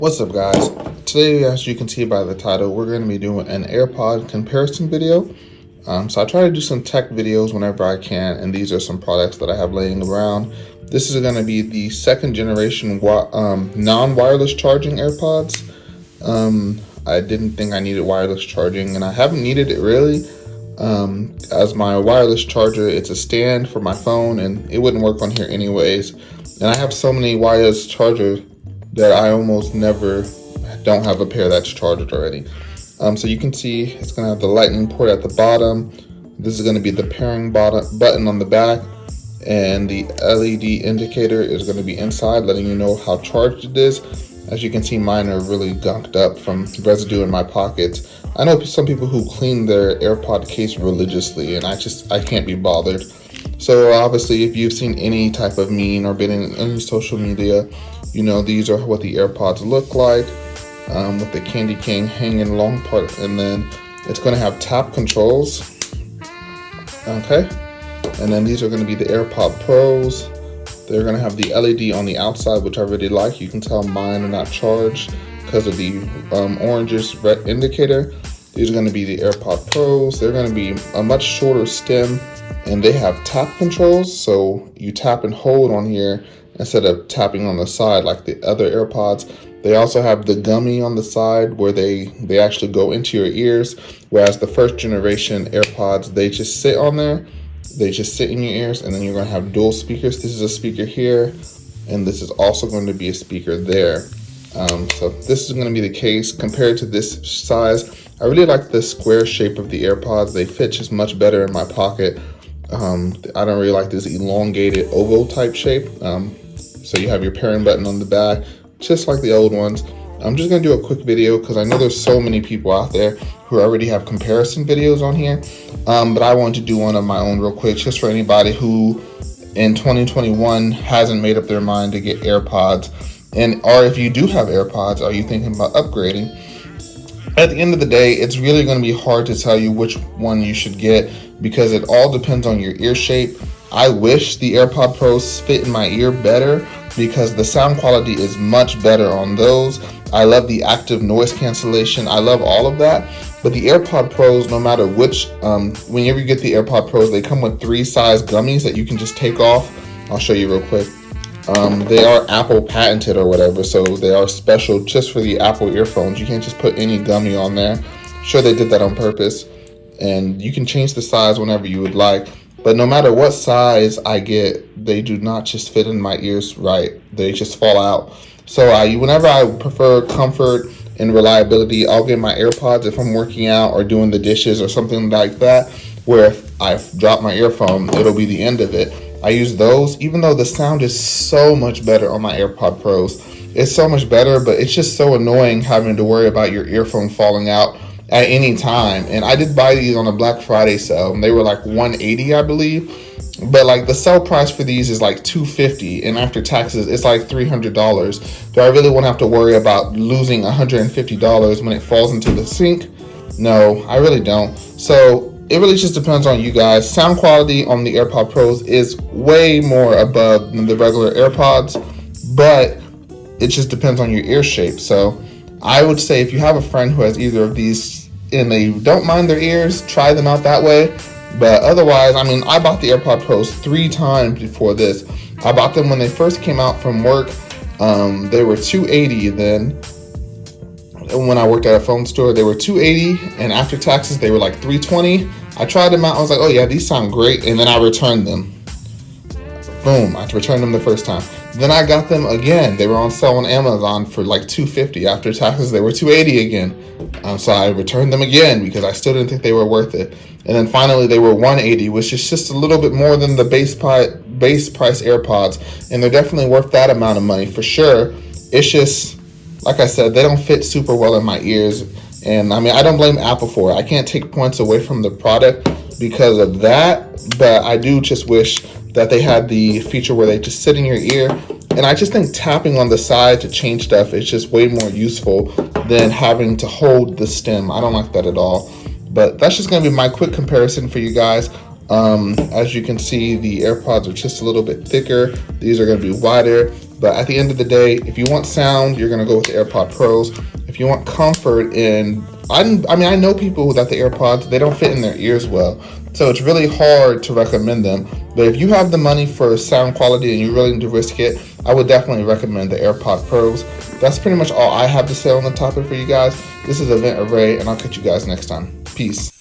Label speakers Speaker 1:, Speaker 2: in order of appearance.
Speaker 1: What's up, guys? Today, as you can see by the title, we're going to be doing an AirPod comparison video. So I try to do some tech videos whenever I can, and these are some products that I have laying around. This is going to be the second generation non-wireless charging AirPods. I didn't think I needed wireless charging, and I haven't needed it really. As my wireless charger, it's a stand for my phone, and it wouldn't work on here anyways. And I have so many wireless chargers that I almost never don't have a pair that's charged already. So you can see it's going to have the lightning port at the bottom. This is going to be the pairing button on the back, and the LED indicator is going to be inside, letting you know how charged it is. As you can see, mine are really gunked up from residue in my pockets. I know some people who clean their AirPod case religiously, and I can't be bothered. So obviously, if you've seen any type of meme or been in any social media, you know these are what the AirPods look like, with the candy cane hanging long part, and then it's going to have tap controls. Okay, and then these are going to be the AirPod Pros. They're going to have the LED on the outside, which I really like. You can tell mine are not charged because of the orangish red indicator. These are going to be the AirPod Pros. They're going to be a much shorter stem, and they have tap controls, so you tap and hold on here instead of tapping on the side like the other AirPods. They also have the gummy on the side where they actually go into your ears, whereas the first generation AirPods, they just sit on there. They just sit in your ears, and then you're going to have dual speakers. This is a speaker here, and this is also going to be a speaker there. So this is going to be the case. Compared to this size, I really like the square shape of the AirPods. They fit just much better in my pocket. I don't really like this elongated oval type shape. So you have your pairing button on the back, just like the old ones. I'm just going to do a quick video because I know there's so many people out there who already have comparison videos on here. But I wanted to do one of my own real quick, just for anybody who in 2021 hasn't made up their mind to get AirPods. Or if you do have AirPods, are you thinking about upgrading? At the end of the day, it's really going to be hard to tell you which one you should get because it all depends on your ear shape. I wish the AirPod Pros fit in my ear better because the sound quality is much better on those. I love the active noise cancellation. I love all of that. But the AirPod Pros, no matter which, whenever you get the AirPod Pros, they come with 3 size gummies that you can just take off. I'll show you real quick. They are Apple patented or whatever, so they are special just for the Apple earphones. You can't just put any gummy on there. Sure, they did that on purpose, and you can change the size whenever you would like. But no matter what size I get, they do not just fit in my ears right. They just fall out. So whenever I prefer comfort and reliability, I'll get my AirPods if I'm working out or doing the dishes or something like that, where if I drop my earphone, it'll be the end of it. I use those, even though the sound is so much better on my AirPod Pros. It's so much better, but it's just so annoying having to worry about your earphone falling out at any time. And I did buy these on a Black Friday sale, and they were like $180, I believe. But like the sale price for these is like $250, and after taxes, it's like $300. Do I really want to have to worry about losing $150 when it falls into the sink? No, I really don't. So it really just depends on you guys. Sound quality on the AirPod Pros is way more above than the regular AirPods, but it just depends on your ear shape. So I would say if you have a friend who has either of these and they don't mind their ears, try them out that way. But otherwise, I mean, I bought the AirPod Pros 3 times before this. I bought them when they first came out from work. They were $280 then. When I worked at a phone store, they were $280, and after taxes, they were like $320. I tried them out. I was like, oh yeah, these sound great, and then I returned them. Boom, I returned them the first time. Then I got them again. They were on sale on Amazon for like $250. After taxes, they were $280 again. So I returned them again because I still didn't think they were worth it. And then finally, they were $180, which is just a little bit more than the base price AirPods, and they're definitely worth that amount of money for sure. It's just, like I said, they don't fit super well in my ears. And I mean, I don't blame Apple for it. I can't take points away from the product because of that, but I do just wish that they had the feature where they just sit in your ear. And I just think tapping on the side to change stuff is just way more useful than having to hold the stem. I don't like that at all. But that's just going to be my quick comparison for you guys. As you can see, the AirPods are just a little bit thicker. These are going to be wider. But at the end of the day, if you want sound, you're gonna go with the AirPod Pros. If you want comfort, and I mean, I know people who got the AirPods, they don't fit in their ears well. So it's really hard to recommend them. But if you have the money for sound quality and you're willing to risk it, I would definitely recommend the AirPod Pros. That's pretty much all I have to say on the topic for you guys. This is Event Array, and I'll catch you guys next time. Peace.